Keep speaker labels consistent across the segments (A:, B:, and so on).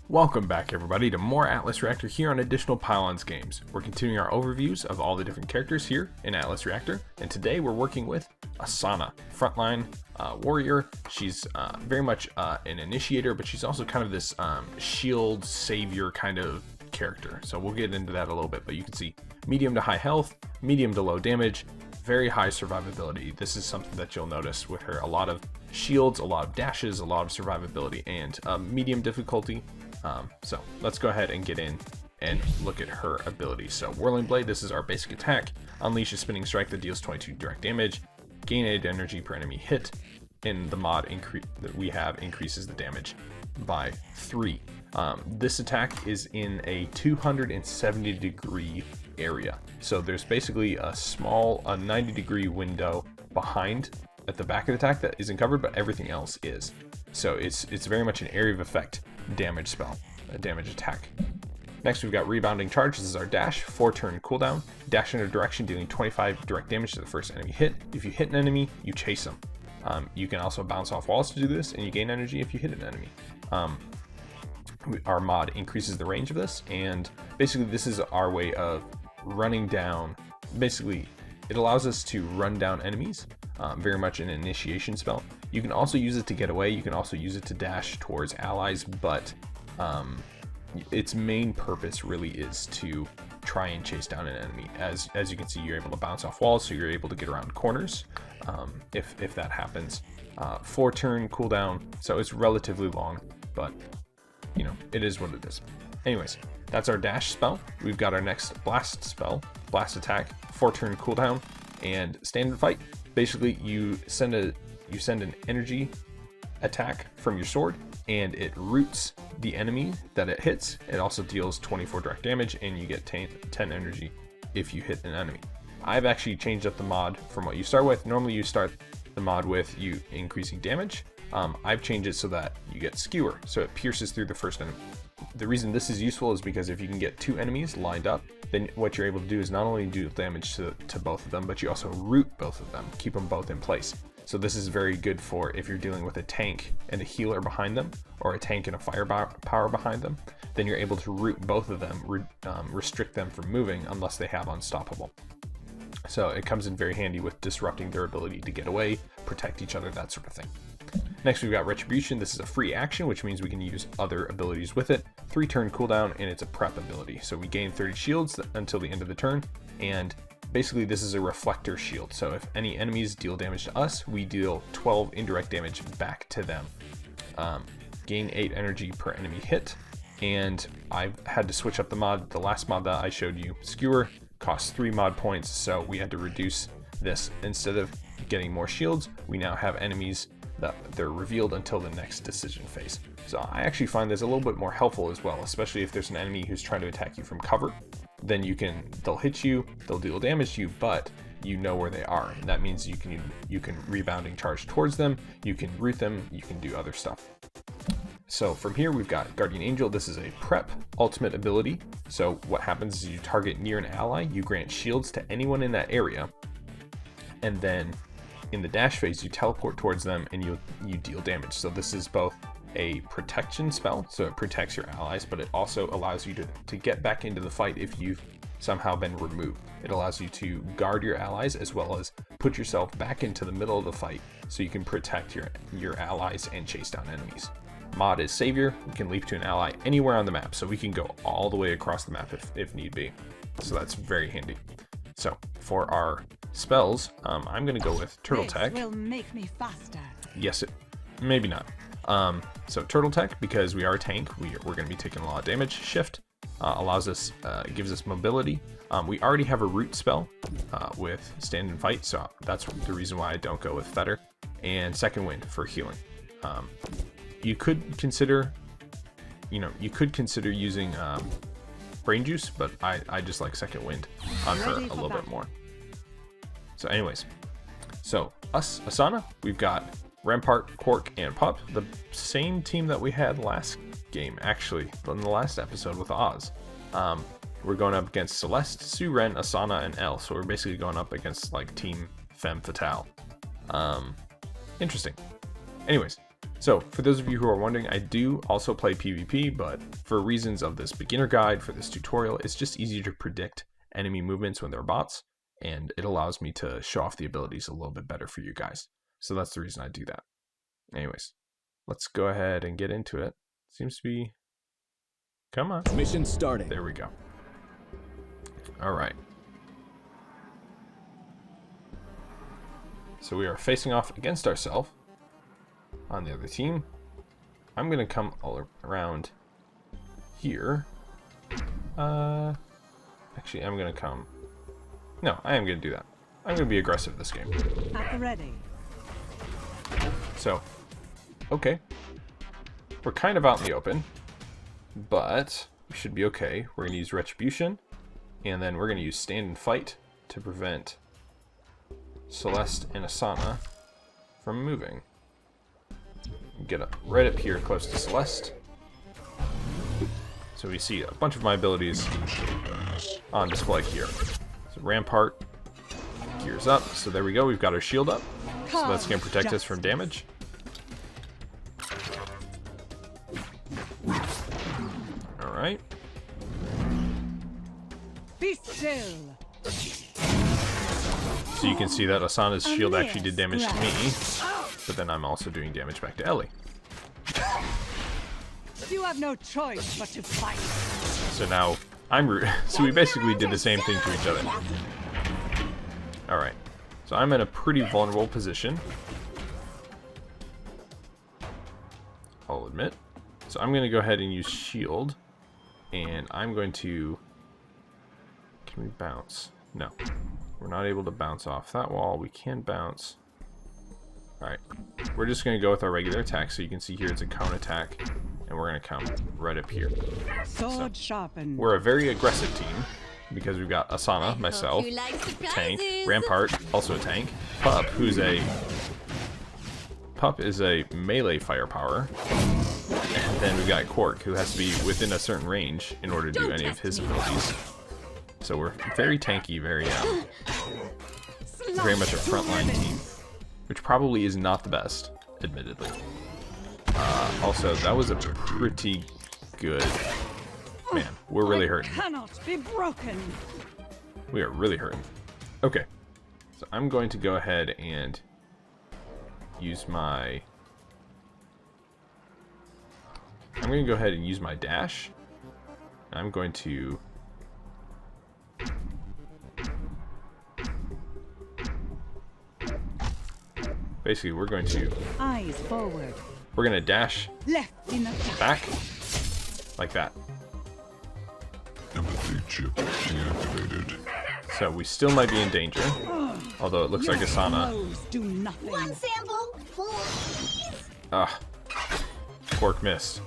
A: Welcome back everybody to more Atlas Reactor here on Additional Pylons Games. We're continuing our overviews of all the different characters here in Atlas Reactor, and today we're working with Asana, frontline warrior. She's very much an initiator, but she's also kind of this shield savior kind of character. So we'll get into that a little bit, but you can see medium to high health, medium to low damage, very high survivability. This is something that you'll notice with her. A lot of shields, a lot of dashes, a lot of survivability, and medium difficulty. So let's go ahead and get in and look at her abilities. So Whirling Blade, this is our basic attack. Unleash a spinning strike that deals 22 direct damage. Gain 8 energy per enemy hit. And the mod that we have increases the damage by 3. This attack is in a 270 degree area. So there's basically a 90 degree window behind at the back of the attack that isn't covered, but everything else is. So it's very much an area of effect damage spell, a damage attack. Next we've got Rebounding Charges. This is our dash, 4-turn cooldown. Dash in a direction dealing 25 direct damage to the first enemy hit. If you hit an enemy, you chase them. You can also bounce off walls to do this, and you gain energy if you hit an enemy. Our mod increases the range of this, and basically this is our way of running down. Basically, it allows us to run down enemies, very much an initiation spell. You can also use it to get away. You can also use it to dash towards allies, but its main purpose really is to try and chase down an enemy. As you can see, you're able to bounce off walls, so you're able to get around corners if that happens. 4-turn cooldown, so it's relatively long, but you know, it is what it is. Anyways, that's our dash spell. We've got our next blast spell, blast attack, 4-turn cooldown, and stand and fight. Basically, you send an energy attack from your sword, and it roots the enemy that it hits. It also deals 24 direct damage, and you get 10 energy if you hit an enemy. I've actually changed up the mod from what you start with. Normally you start the mod with you increasing damage. I've changed it so that you get Skewer, so it pierces through the first enemy. The reason this is useful is because if you can get 2 enemies lined up, then what you're able to do is not only do damage to both of them, but you also root both of them, keep them both in place. So this is very good for if you're dealing with a tank and a healer behind them, or a tank and a firepower behind them, then you're able to root both of them, restrict them from moving unless they have unstoppable. So it comes in very handy with disrupting their ability to get away, protect each other, that sort of thing. Next we've got Retribution. This is a free action, which means we can use other abilities with it. 3-turn cooldown, and it's a prep ability. So we gain 30 shields until the end of the turn, and basically this is a reflector shield. So if any enemies deal damage to us, we deal 12 indirect damage back to them. Gain 8 energy per enemy hit, and I've had to switch up the mod. The last mod that I showed you, Skewer, costs 3 mod points, so we had to reduce this. Instead of getting more shields, we now have enemies that they're revealed until the next decision phase. So I actually find this a little bit more helpful as well, especially if there's an enemy who's trying to attack you from cover. Then they'll hit you, they'll deal damage to you, but you know where they are. And that means you can rebounding charge towards them, you can root them, you can do other stuff. So from here we've got Guardian Angel. This is a prep ultimate ability. So what happens is you target near an ally, you grant shields to anyone in that area, and then in the dash phase you teleport towards them and you deal damage. So this is both a protection spell, so it protects your allies, but it also allows you to get back into the fight if you've somehow been removed. It allows you to guard your allies as well as put yourself back into the middle of the fight so you can protect your allies and chase down enemies. Mod is Savior. We can leap to an ally anywhere on the map, so we can go all the way across the map if need be. So that's very handy. So for our spells, I'm going to go with Turtle Tech.
B: This will make me faster.
A: Yes, maybe not. So Turtle Tech, because we are a tank, we're going to be taking a lot of damage. Shift allows us, gives us mobility. We already have a root spell with Stand and Fight, so that's the reason why I don't go with Fetter. And Second Wind for healing. You could consider using Brain Juice, but I just like Second Wind on her a little bit more. So anyways, so Asana, we've got Rampart, Quark, and Pup, the same team that we had last game, actually, in the last episode with Oz. We're going up against Celeste, Sue Ren, Asana, and Elle, so we're basically going up against like Team Femme Fatale. Interesting. Anyways, so for those of you who are wondering, I do also play PvP, but for reasons of this beginner guide for this tutorial, it's just easier to predict enemy movements when they're bots, and it allows me to show off the abilities a little bit better for you guys. So that's the reason I do that. Anyways, let's go ahead and get into it. Seems to be... Come on.
B: Mission starting.
A: There we go. Alright. So we are facing off against ourselves on the other team. I'm going to come all around here. Actually, I'm going to come... No, I am going to do that. I'm going to be aggressive this game.
C: At the ready.
A: So, okay. We're kind of out in the open, but we should be okay. We're going to use Retribution, and then we're going to use Stand and Fight to prevent Celeste and Asana from moving. Get up right up here close to Celeste. So we see a bunch of my abilities on display here. So Rampart gears up. So there we go. We've got our shield up. So that's going to protect us from damage. Alright.
C: Be still.
A: So you can see that Asana's shield actually did damage to me, but then I'm also doing damage back to Ellie.
C: You have no choice but to fight.
A: So now so we basically did the same thing to each other. Alright. So I'm in a pretty vulnerable position, I'll admit. So I'm going to go ahead and use shield, and I'm going to... Can we bounce? No. We're not able to bounce off that wall. We can bounce. Alright. We're just going to go with our regular attack. So you can see here it's a cone attack, and we're going to come right up here.
C: Sword sharpened.
A: We're a very aggressive team, because we've got Asana, myself, tank, Rampart, also a tank, Pup, Pup is a melee firepower, and then we've got Quark, who has to be within a certain range in order to do any of his abilities. So we're very tanky, very much a frontline team, which probably is not the best, admittedly. Also, that was a pretty good... Man, we're really hurting.
C: Cannot be broken.
A: We are really hurting. Okay, so I'm going to go ahead and use my... I'm going to go ahead and use my dash. I'm going to... Basically, we're going to...
C: Eyes forward.
A: We're going to dash
C: Left in attack.
A: back like that.
D: Empathy chip deactivated.
A: So we still might be in danger, although it looks like Asana...
C: Blows do nothing.
E: One sample, please.
A: Quark missed.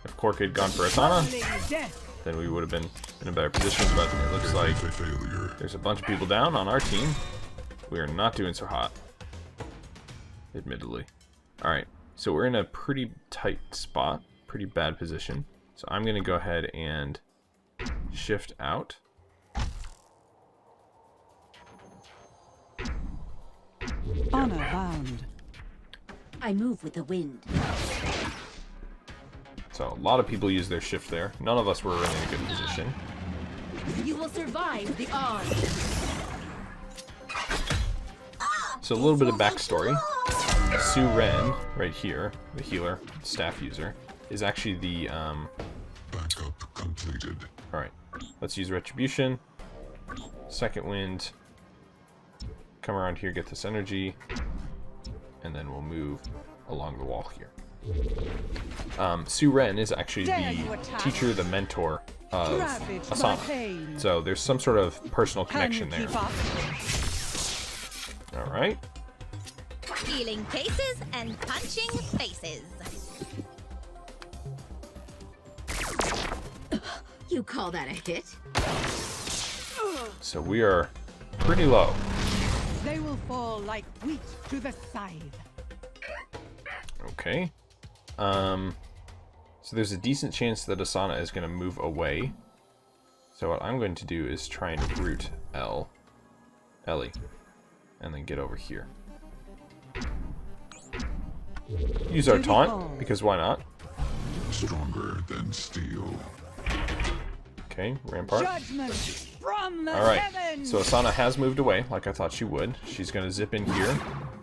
A: If Quark had gone for Asana,
C: Death.
A: then we would have been in a better position, but it looks like
D: Failure.
A: there's a bunch of people down on our team. We are not doing so hot, admittedly. Alright, so we're in a pretty tight spot, pretty bad position. So I'm going to go ahead and shift out.
C: Honor bound.
E: I move with the wind.
A: So a lot of people use their shift there. None of us were really in a good position.
E: You will survive the odds.
A: So a little bit of backstory. Sue Ren, right here, the healer, staff user, is actually the...
D: Backup completed.
A: Alright, let's use Retribution. Second wind. Come around here, get this energy. And then we'll move along the wall here. Sue Ren is actually the teacher, the mentor of Asana. So there's some sort of personal connection there. Alright.
E: Healing cases and punching faces. You call that a hit?
A: So we are pretty low.
C: They will fall like wheat to the scythe.
A: Okay. So there's a decent chance that Asana is going to move away. So what I'm going to do is try and root Ellie, and then get over here. use our taunt, because why not?
D: Stronger than steel.
A: Okay, Rampart.
C: Judgment from the
A: Alright,
C: heavens.
A: so Asana has moved away, like I thought she would. She's going to zip in here,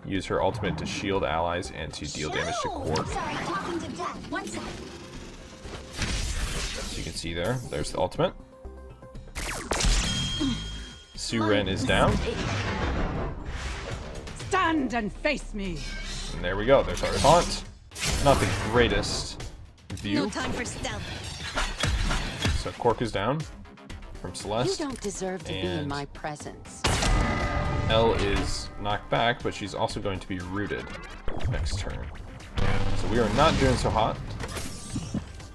A: use her ultimate to shield allies and to deal damage to Quark.
E: Sorry, talking to death. One sec.
A: So you can see there's the ultimate. Suren is down.
C: Stand and face me.
A: And there we go, there's our taunt. Not the greatest view.
B: No time for stealth.
A: So Quark is down from
B: You
A: Celeste.
B: don't deserve to be in
A: And
B: my presence.
A: Elle is knocked back, but she's also going to be rooted next turn. So we are not doing so hot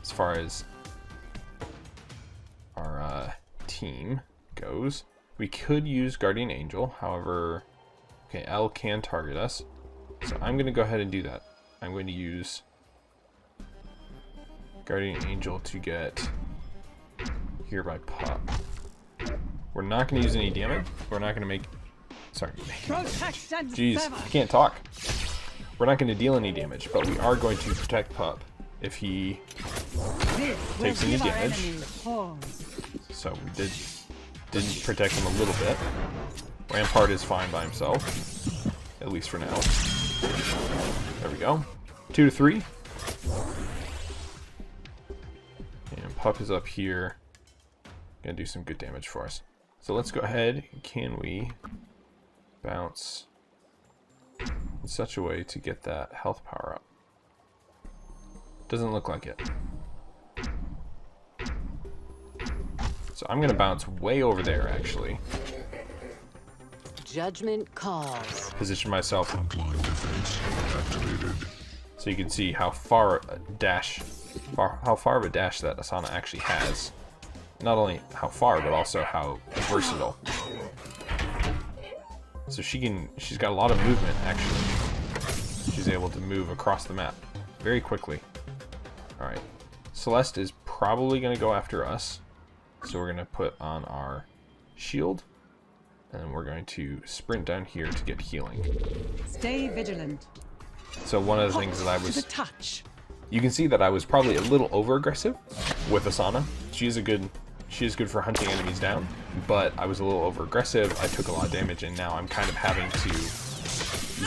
A: as far as our team goes. We could use Guardian Angel, however, okay, Elle can target us. So I'm going to go ahead and do that. I'm going to use Guardian Angel to get here by pop. We're not going to use any damage. We're not going to make... Sorry.
C: Protect and
A: Jeez,
C: sever.
A: I can't talk. We're not going to deal any damage, but we are going to protect Pup if he
C: This will
A: takes any
C: give our
A: damage.
C: enemies pause.
A: So we didn't protect him a little bit. Rampart is fine by himself, at least for now. There we go. 2 to 3. And Pup is up here. Gonna do some good damage for us. So let's go ahead. Can we bounce in such a way to get that health power up? Doesn't look like it. So I'm gonna bounce way over there actually.
B: Judgment calls.
A: Position myself
D: Frontline defense activated.
A: so you can see how far a dash, how far of a dash that Asana actually has. Not only how far, but also how versatile. So she's got a lot of movement actually. She's able to move across the map very quickly. Alright, Celeste is probably going to go after us. So we're going to put on our shield. And then we're going to sprint down here to get healing.
C: Stay vigilant.
A: So one of the things that I
C: To
A: was...
C: the touch.
A: You can see that I was probably a little over-aggressive with Asana. She is good for hunting enemies down, but I was a little over-aggressive. I took a lot of damage, and now I'm kind of having to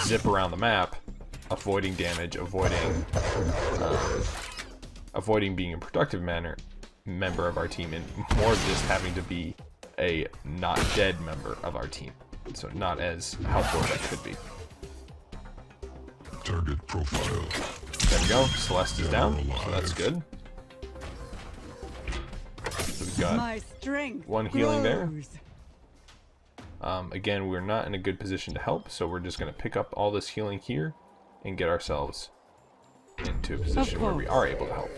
A: zip around the map, avoiding damage, avoiding being a productive member of our team, and more just having to be a not dead member of our team. So not as helpful as I could be.
D: Target profile.
A: There we go. Celeste is down, so that's good. So we've got
C: My strength
A: one healing there.
C: grows.
A: Again, we're not in a good position to help, so we're just going to pick up all this healing here and get ourselves into a position where we are able to help.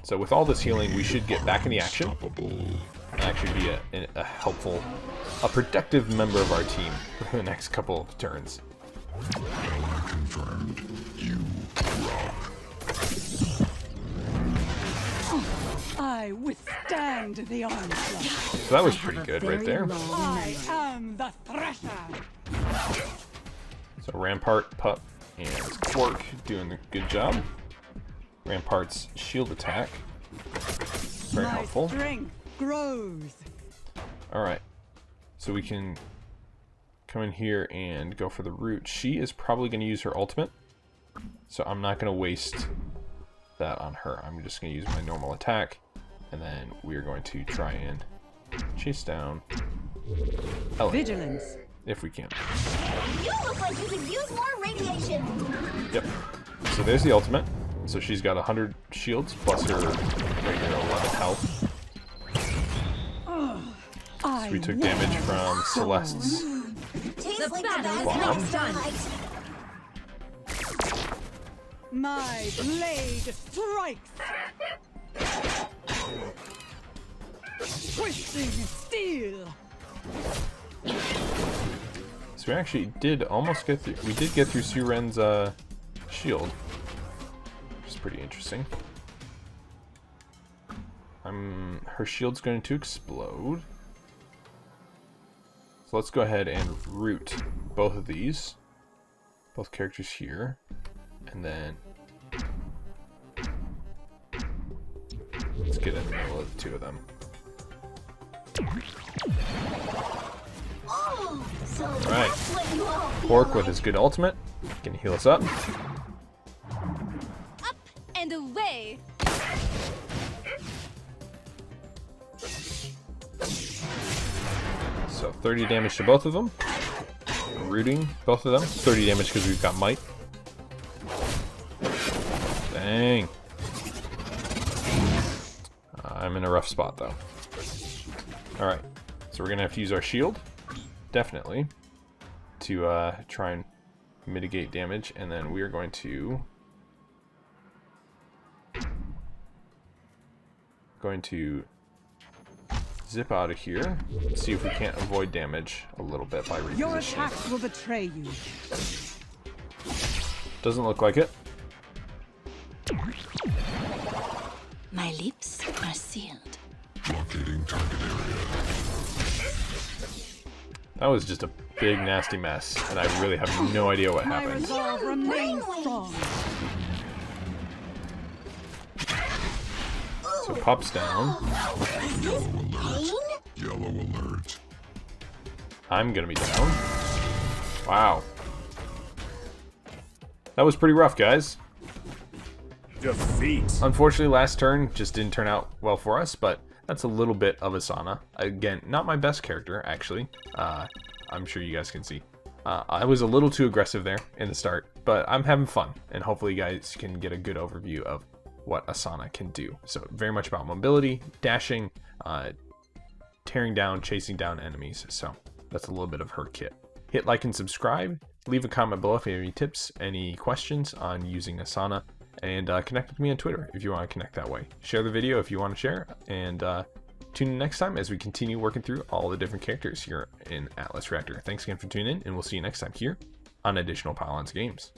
A: So with all this healing, we should get back in the action and actually be a helpful, a productive member of our team for the next couple of turns.
D: Ally confirmed. You rock.
C: I withstand the onslaught.
A: So that was pretty good right there.
C: I am the Thresher.
A: So Rampart, Pup, and Quark doing a good job. Rampart's shield attack, very
C: My
A: helpful.
C: strength grows.
A: Alright, so we can come in here and go for the root. She is probably going to use her ultimate, so I'm not going to waste that on her. I'm just going to use my normal attack, and then we're going to try and chase down Ellie,
C: Vigilance.
A: if we can.
E: You look like you could use more radiation.
A: Yep. So there's the ultimate. So she's got 100 shields plus her regular 11 health. So we took damage from Celeste's.
E: Tastes like the battle bad
A: is
E: next
A: not
E: time.
C: My blade strikes. Twisting steel.
A: So we actually did almost get through. We did get through Suren's shield, which is pretty interesting. Her shield's going to explode. So let's go ahead and root both of these, both characters here, and then Let's get in the middle of the two of them. Alright. Pork with his good ultimate can heal us up.
E: Up and away.
A: So 30 damage to both of them. Rooting both of them. 30 damage because we've got might. Dang. I'm in a rough spot though. Alright. So we're going to have to use our shield. Definitely. To try and mitigate damage. And then we are going to... zip out of here. See if we can't avoid damage a little bit by repositioning.
C: Your attacks will betray you.
A: Doesn't look like it.
E: My lips are sealed.
D: Blockading target area.
A: That was just a big nasty mess, and I really have no idea what
C: My
A: happened.
C: resolve remains strong.
A: So Pop's down.
D: Yellow alert. Yellow alert.
A: I'm gonna be down. Wow. That was pretty rough, guys.
F: Defeat.
A: Unfortunately, last turn just didn't turn out well for us, but that's a little bit of Asana. Again, not my best character, actually. I'm sure you guys can see. I was a little too aggressive there in the start, but I'm having fun, and hopefully you guys can get a good overview of what Asana can do. So very much about mobility, dashing, tearing down, chasing down enemies. So that's a little bit of her kit. Hit like and subscribe. Leave a comment below if you have any tips, any questions on using Asana, and connect with me on Twitter if you want to connect that way. Share the video if you want to share, and tune in next time as we continue working through all the different characters here in Atlas Reactor. Thanks again for tuning in, and we'll see you next time here on Additional Pylons Games.